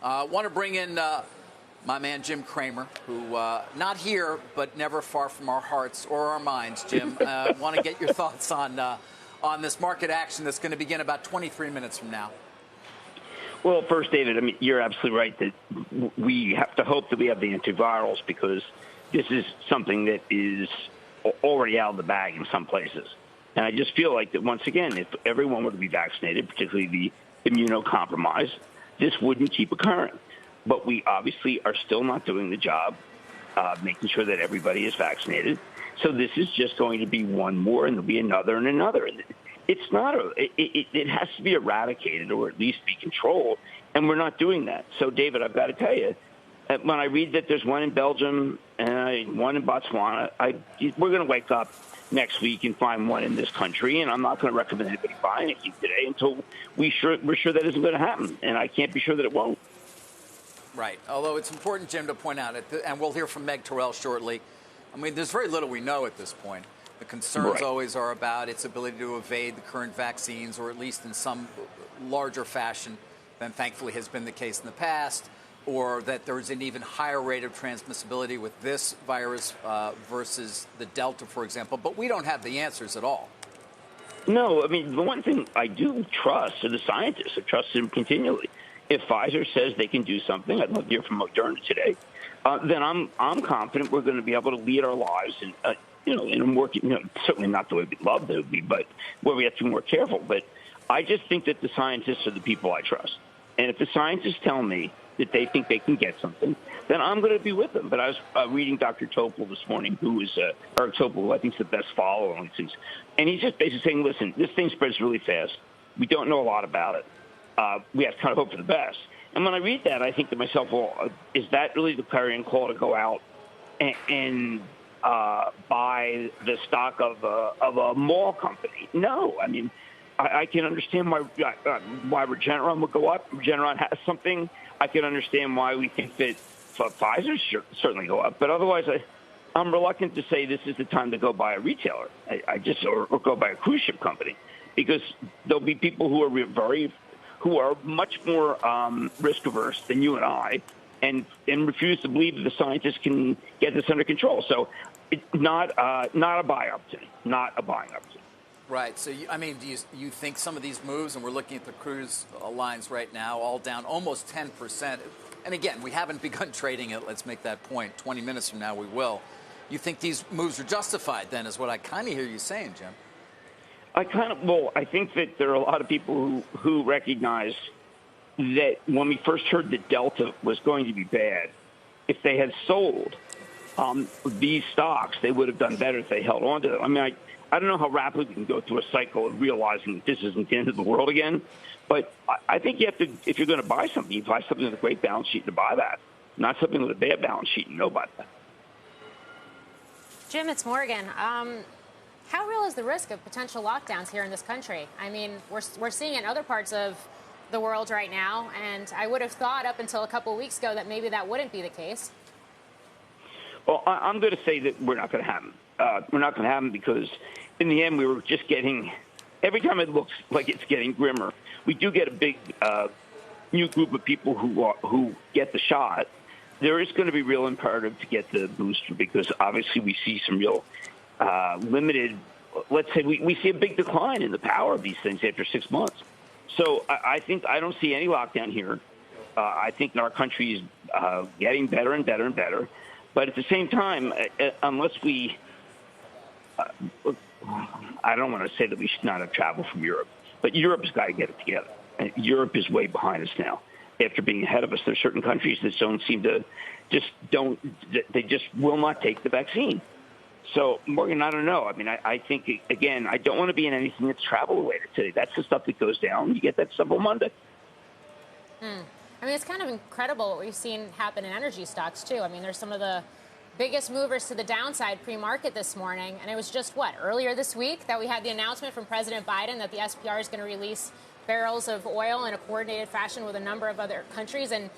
Want to bring in my man Jim Cramer, who not here, but never far from our hearts or our minds. Jim, want to get your thoughts on this market action that's going to begin about 23 minutes from now. Well, first, David, I mean, you're absolutely right that we have to hope that we have the antivirals, because this is something that is already out of the bag in some places. And I just feel like that, once again, if everyone were to be vaccinated, particularly the immunocompromised, this wouldn't keep occurring. But we obviously are still not doing the job making sure that everybody is vaccinated. So this is just going to be one more, and there'll be another and another. And it's not it has to be eradicated, or at least be controlled, and we're not doing that. So, David, I've got to tell you, when I read that there's one in Belgium and one in Botswana, we're going to wake up next week and find one in this country, and I'm not going to recommend anybody buy anything today until we're sure that isn't going to happen, and I can't be sure that it won't. Right. Although it's important, Jim, to point out, and we'll hear from Meg Terrell shortly, I mean, there's very little we know at this point. The concerns always are about its ability to evade the current vaccines, or at least in some larger fashion than thankfully has been the case in the past, or that there's an even higher rate of transmissibility with this virus versus the Delta, for example. But we don't have the answers at all. No, I mean, the one thing I do trust are the scientists. I trust them continually. If Pfizer says they can do something, I'd love to hear from Moderna today, then I'm confident we're going to be able to lead our lives in in a more, certainly not the way we'd love to be, but where we have to be more careful. But I just think that the scientists are the people I trust. And if the scientists tell me that they think they can get something, then I'm going to be with them. But I was reading Dr. Topol this morning, who is Eric Topol, who I think is the best follower on these things. And he's just basically saying, listen, this thing spreads really fast. We don't know a lot about it. We have to kind of hope for the best. And when I read that, I think to myself, well, is that really the clarion call to go out and buy the stock of a mall company? No. I mean, I can understand why Regeneron would go up. Regeneron has something. I can understand why we think that Pfizer should certainly go up. But otherwise, I'm reluctant to say this is the time to go buy a retailer. Or go buy a cruise ship company, because there'll be people who are much more risk averse than you and I, and refuse to believe that the scientists can get this under control. So, it's not a buy opportunity, not a buying opportunity. Right. So, do you think some of these moves, and we're looking at the cruise lines right now, all down almost 10%. And again, we haven't begun trading it. Let's make that point. 20 minutes from now, we will. You think these moves are justified, then, is what I kind of hear you saying, Jim. I think that there are a lot of people who recognize that when we first heard that Delta was going to be bad, if they had sold these stocks, they would have done better if they held on to them. I mean, I don't know how rapidly we can go through a cycle of realizing that this isn't the end of the world again, but I think you have to, if you're going to buy something, you buy something with a great balance sheet to buy that, not something with a bad balance sheet and no buy that. Jim, it's Morgan. How real is the risk of potential lockdowns here in this country? I mean, we're seeing it in other parts of the world right now, and I would have thought up until a couple of weeks ago that maybe that wouldn't be the case. Well, I'm going to say that we're not going to have them. We're not going to have them because, in the end, we were just getting, every time it looks like it's getting grimmer, we do get a big new group of people who get the shot. There is going to be real imperative to get the booster, because obviously we see some real limited, let's say we see a big decline in the power of these things after 6 months. So I think I don't see any lockdown here. I think our country is getting better and better and better. But at the same time, unless we, I don't want to say that we should not have traveled from Europe, but Europe's got to get it together. And Europe is way behind us now. After being ahead of us, there are certain countries that don't seem to they just will not take the vaccine. So, Morgan, I don't know. I mean, I think, again, I don't want to be in anything that's travel-related today. That's the stuff that goes down. You get that stuff on Monday. I mean, it's kind of incredible what we've seen happen in energy stocks, too. I mean, there's some of the biggest movers to the downside pre-market this morning. And it was just, earlier this week that we had the announcement from President Biden that the SPR is going to release barrels of oil in a coordinated fashion with a number of other countries. And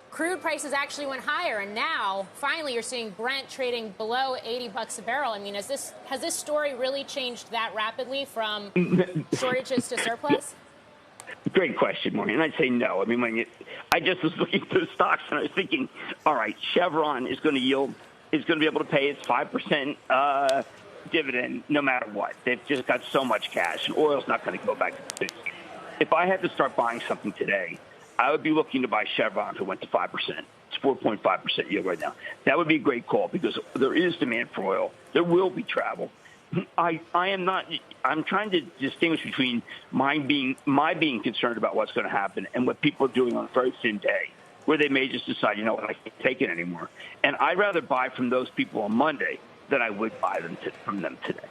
crude prices actually went higher, and now finally you're seeing Brent trading below $80 a barrel. I mean, has this story really changed that rapidly from shortages to surplus? Great question, Maureen. And I'd say no. I mean, I just was looking through the stocks and I was thinking, all right, Chevron is going to be able to pay its 5% dividend no matter what. They've just got so much cash, and oil's not going to go back to 50. If I had to start buying something today, I would be looking to buy Chevron if it went to 5%. It's 4.5% yield right now. That would be a great call because there is demand for oil. There will be travel. I'm trying to distinguish between my being concerned about what's going to happen and what people are doing on a very thin day, where they may just decide, you know what, I can't take it anymore. And I'd rather buy from those people on Monday than I would buy from them today.